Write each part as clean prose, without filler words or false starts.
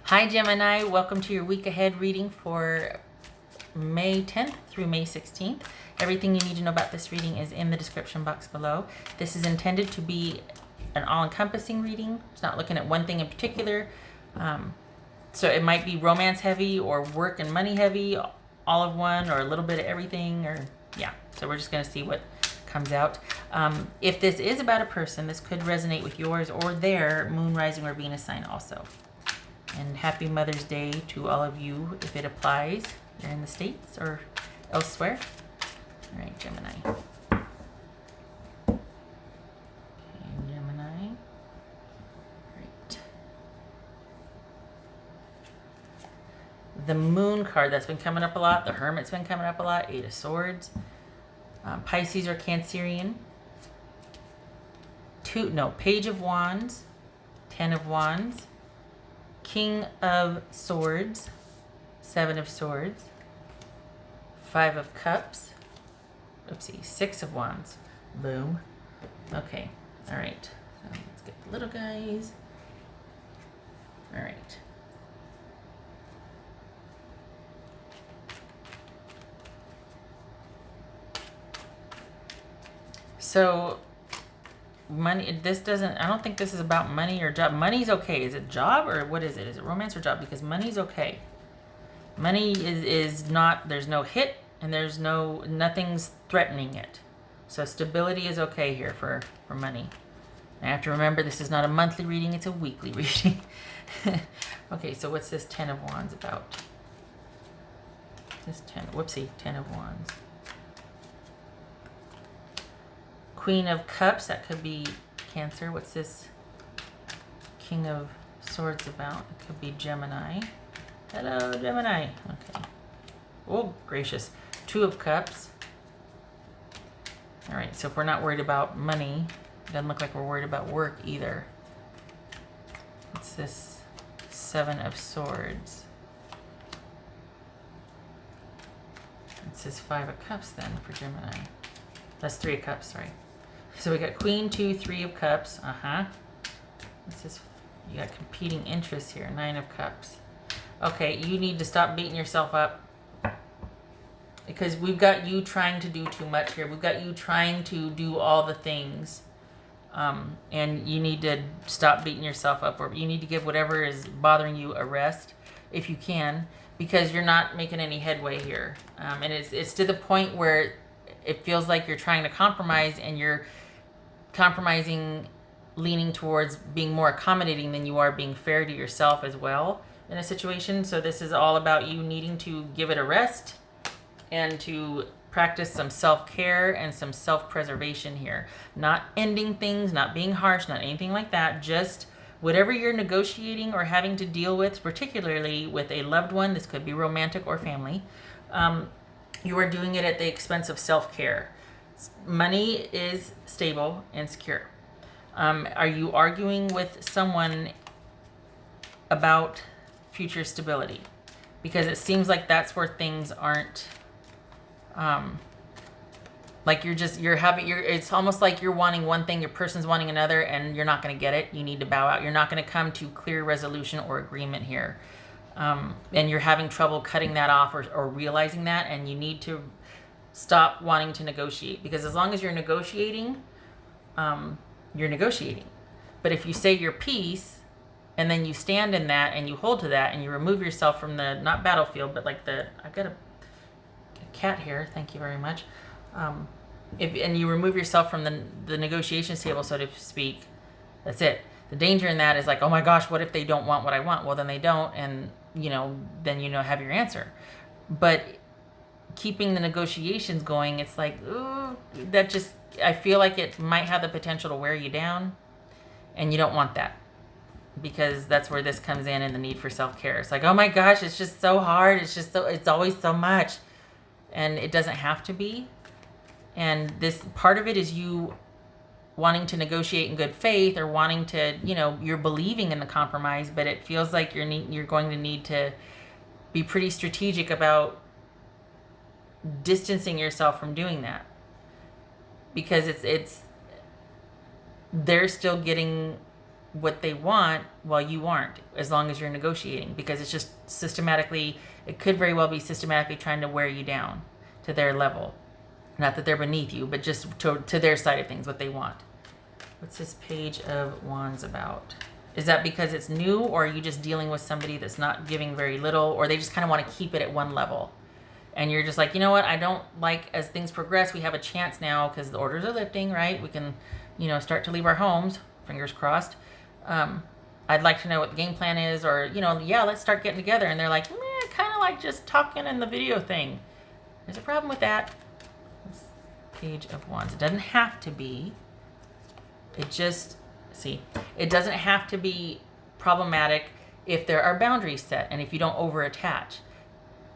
Hi Gemini, welcome to your week ahead reading for May 10th through May 16th. Everything you need to know about this reading is in the description box below. This is intended to be an all-encompassing reading. It's not looking at one thing in particular. So it might be romance heavy or work and money heavy, all of one, or a little bit of everything, or yeah. So we're just going to see what comes out. If this is about a person, this could resonate with yours or their moon, rising, or Venus sign also. And happy Mother's Day to all of you if it applies. You're in the States or elsewhere. All right, Gemini. Okay, Gemini. Great. The Moon card, that's been coming up a lot. The Hermit's been coming up a lot. 8 of Swords. Pisces or Cancerian. Page of Wands. 10 of Wands. King of Swords, 7 of Swords, 5 of Cups, 6 of Wands, boom. Okay, all right, so let's get the little guys. All right. So money, I don't think this is about money or job. Money's okay. Is it job or what is it? Is it romance or job? Because money's okay. Money is not, there's no hit and there's nothing's threatening it. So stability is okay here for money. I have to remember this is not a monthly reading, it's a weekly reading. Okay, so what's this 10 of Wands about? This 10 of Wands. Queen of Cups, that could be Cancer. What's this King of Swords about? It could be Gemini. Hello, Gemini. Okay. Oh, gracious. 2 of Cups. All right, so if we're not worried about money, it doesn't look like we're worried about work either. What's this 7 of Swords? It says 5 of Cups then for Gemini. That's 3 of Cups, sorry. So we got Queen, 2, 3 of Cups. This is, you got competing interests here. 9 of Cups. Okay, you need to stop beating yourself up. Because we've got you trying to do too much here. We've got you trying to do all the things. And you need to stop beating yourself up. Or you need to give whatever is bothering you a rest, if you can. Because you're not making any headway here. And it's to the point where it feels like you're trying to compromise and you're compromising, leaning towards being more accommodating than you are being fair to yourself as well in a situation. So this is all about you needing to give it a rest and to practice some self-care and some self-preservation here. Not ending things, not being harsh, not anything like that. Just whatever you're negotiating or having to deal with, particularly with a loved one, this could be romantic or family, you are doing it at the expense of self-care. Money is stable and secure. Are you arguing with someone about future stability? Because it seems like that's where things aren't, like it's almost like you're wanting one thing, your person's wanting another, and you're not going to get it. You need to bow out. You're not going to come to clear resolution or agreement here. And you're having trouble cutting that off or realizing that, and you need to stop wanting to negotiate, because as long as you're negotiating, you're negotiating. But if you say your piece and then you stand in that and you hold to that and you remove yourself from the, not battlefield, but like I've got a cat here, thank you very much. And you remove yourself from the negotiations table, so to speak, that's it. The danger in that is like, oh my gosh, what if they don't want what I want? Well, then they don't, and then have your answer. But keeping the negotiations going, it's like, ooh, I feel like it might have the potential to wear you down, and you don't want that, because that's where this comes in and the need for self-care. It's like, oh my gosh, it's just so hard. It's always so much, and it doesn't have to be. And this part of it is you wanting to negotiate in good faith, or wanting to, you're believing in the compromise, but it feels like you're going to need to be pretty strategic about distancing yourself from doing that, because it's they're still getting what they want while you aren't, as long as you're negotiating, because it's just systematically, it could very well be systematically trying to wear you down to their level. Not that they're beneath you, but just to their side of things, what they want. What's this Page of Wands about? Is that because it's new, or are you just dealing with somebody that's not giving very little, or they just kind of want to keep it at one level? And you're just like, you know what, I don't like, as things progress, we have a chance now because the orders are lifting, right? We can, start to leave our homes, fingers crossed. I'd like to know what the game plan is, or, yeah, let's start getting together. And they're like, kind of like just talking in the video thing. There's a problem with that. This Page of Wands. It doesn't have to be. It doesn't have to be problematic if there are boundaries set and if you don't over attach.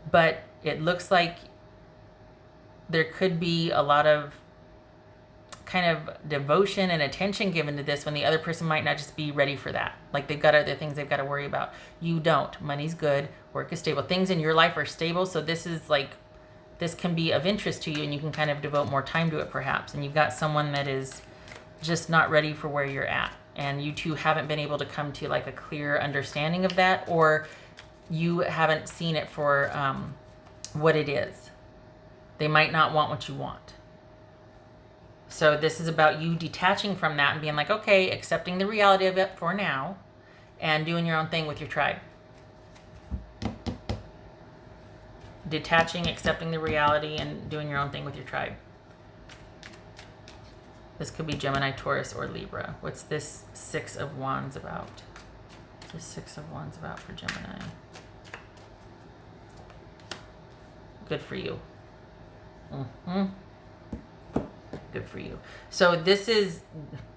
But it looks like there could be a lot of kind of devotion and attention given to this when the other person might not just be ready for that. Like they've got other things they've got to worry about. You don't. Money's good. Work is stable. Things in your life are stable. So this can be of interest to you, and you can kind of devote more time to it perhaps. And you've got someone that is just not ready for where you're at. And you two haven't been able to come to like a clear understanding of that, or you haven't seen it for what it is. They might not want what you want. So this is about you detaching from that and being like, okay, accepting the reality of it for now and doing your own thing with your tribe. Detaching, accepting the reality, and doing your own thing with your tribe. This could be Gemini, Taurus, or Libra. What's this Six of Wands about? What's this Six of Wands about for Gemini? Good for you. Good for you. So this is,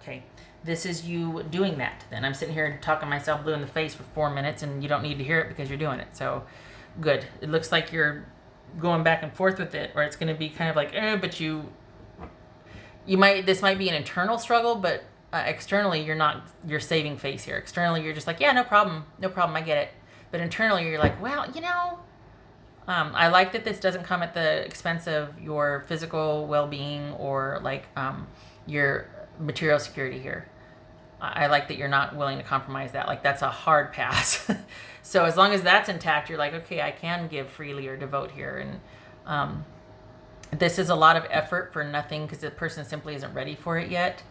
okay, this is you doing that. Then I'm sitting here talking myself blue in the face for 4 minutes, and you don't need to hear it because you're doing it. So good. It looks like you're going back and forth with it, or it's going to be kind of like, but this might be an internal struggle, but externally you're saving face here. Externally you're just like, yeah, no problem, I get it. But internally you're like, well, I like that this doesn't come at the expense of your physical well-being or like your material security here. I like that you're not willing to compromise that. Like that's a hard pass. So as long as that's intact, you're like, okay, I can give freely or devote here. And this is a lot of effort for nothing because the person simply isn't ready for it yet.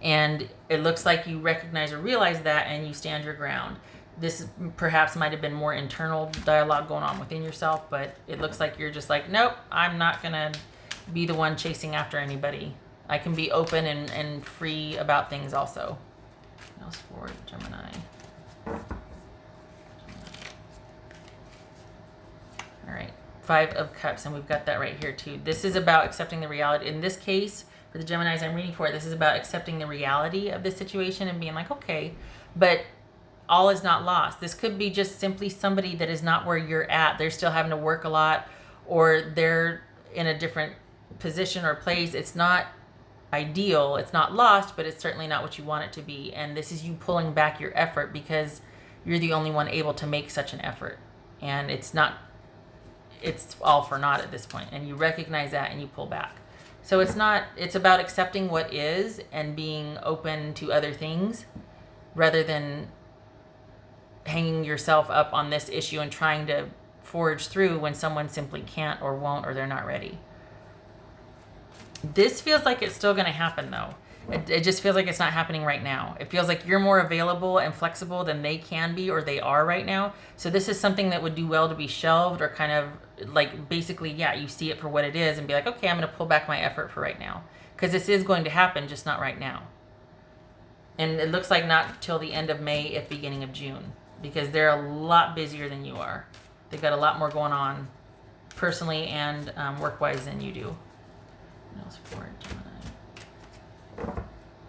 And it looks like you recognize or realize that, and you stand your ground. This perhaps might have been more internal dialogue going on within yourself, but it looks like you're just like, nope, I'm not going to be the one chasing after anybody. I can be open and free about things also. What else for Gemini? All right. 5 of Cups, and we've got that right here too. This is about accepting the reality. In this case, for the Geminis I'm reading for, this is about accepting the reality of the situation and being like, okay, but all is not lost. This could be just simply somebody that is not where you're at. They're still having to work a lot, or they're in a different position or place. It's not ideal. It's not lost, but it's certainly not what you want it to be. And this is you pulling back your effort because you're the only one able to make such an effort. And it's all for naught at this point. And you recognize that and you pull back. So it's about accepting what is and being open to other things rather than hanging yourself up on this issue and trying to forge through when someone simply can't or won't, or they're not ready. This feels like it's still going to happen though. It just feels like it's not happening right now. It feels like you're more available and flexible than they can be or they are right now. So this is something that would do well to be shelved, or kind of like basically, yeah, you see it for what it is and be like, okay, I'm going to pull back my effort for right now. Because this is going to happen, just not right now. And it looks like not till the end of May, if beginning of June. Because they're a lot busier than you are. They've got a lot more going on personally and work-wise than you do. What else for Gemini? What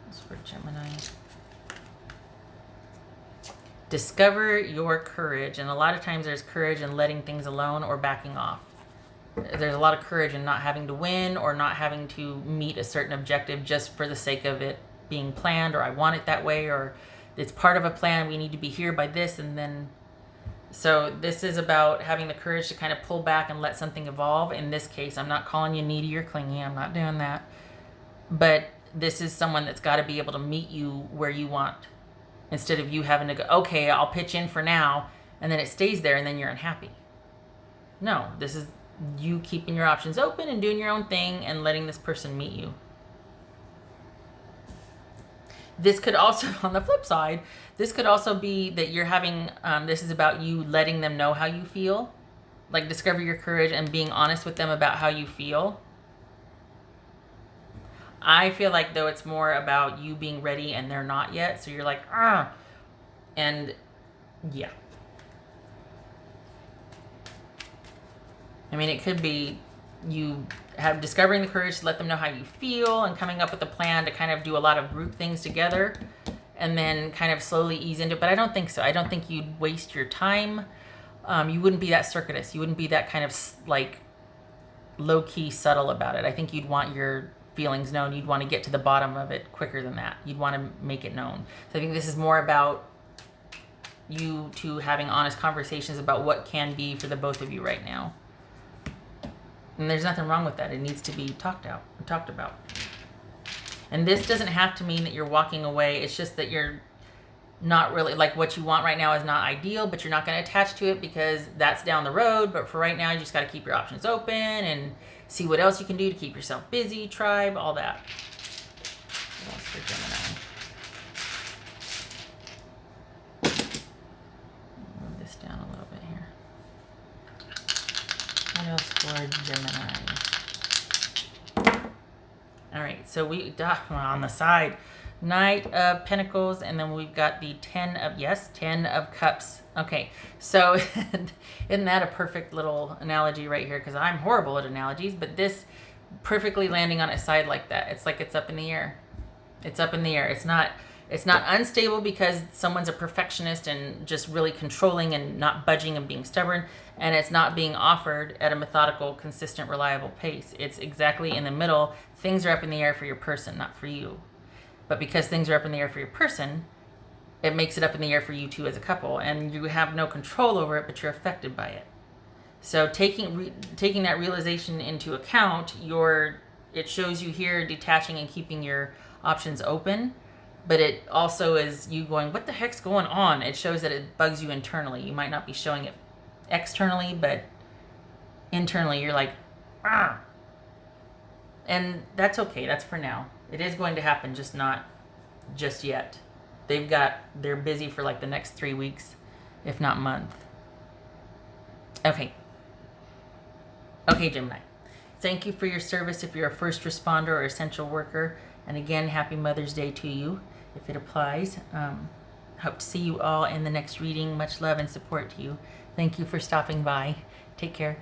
else for Gemini? Discover your courage. And a lot of times there's courage in letting things alone or backing off. There's a lot of courage in not having to win or not having to meet a certain objective just for the sake of it being planned, or I want it that way, or it's part of a plan, we need to be here by this, and then so this is about having the courage to kind of pull back and let something evolve. In this case, I'm not calling you needy or clingy, I'm not doing that, but this is someone that's got to be able to meet you where you want instead of you having to go, okay, I'll pitch in for now, and then it stays there and then you're unhappy. No, this is you keeping your options open and doing your own thing and letting this person meet you. This could also, on the flip side, this could also be that you're having, this is about you letting them know how you feel. Like, discover your courage and being honest with them about how you feel. I feel like, though, it's more about you being ready and they're not yet. So you're like, ah. And, yeah. I mean, it could be you have discovering the courage to let them know how you feel and coming up with a plan to kind of do a lot of group things together and then kind of slowly ease into it. But I don't think so. I don't think you'd waste your time. You wouldn't be that circuitous. You wouldn't be that kind of like low-key subtle about it. I think you'd want your feelings known. You'd want to get to the bottom of it quicker than that. You'd want to make it known. So I think this is more about you two having honest conversations about what can be for the both of you right now. And there's nothing wrong with that. It needs to be talked about. And this doesn't have to mean that you're walking away. It's just that you're not really, like, what you want right now is not ideal, but you're not going to attach to it because that's down the road. But for right now, you just got to keep your options open and see what else you can do to keep yourself busy, tribe, all that. What else for Gemini? Move this down a little bit here. What else for Gemini? All right, so we on the side, Knight of Pentacles, and then we've got the 10 of Cups. Okay, so isn't that a perfect little analogy right here? Because I'm horrible at analogies, but this perfectly landing on its side like that. It's like it's up in the air. It's up in the air. It's not unstable because someone's a perfectionist and just really controlling and not budging and being stubborn, and it's not being offered at a methodical, consistent, reliable pace. It's exactly in the middle. Things are up in the air for your person, not for you. But because things are up in the air for your person, it makes it up in the air for you two as a couple, and you have no control over it, but you're affected by it. So taking that realization into account, it shows you here detaching and keeping your options open, but it also is you going, what the heck's going on? It shows that it bugs you internally. You might not be showing it externally, but internally you're like, ah. And that's okay. That's for now. It is going to happen, just not just yet. They're busy for like the next 3 weeks, if not month. Okay, Gemini. Thank you for your service if you're a first responder or essential worker. And again, happy Mother's Day to you, if it applies. Hope to see you all in the next reading. Much love and support to you. Thank you for stopping by. Take care.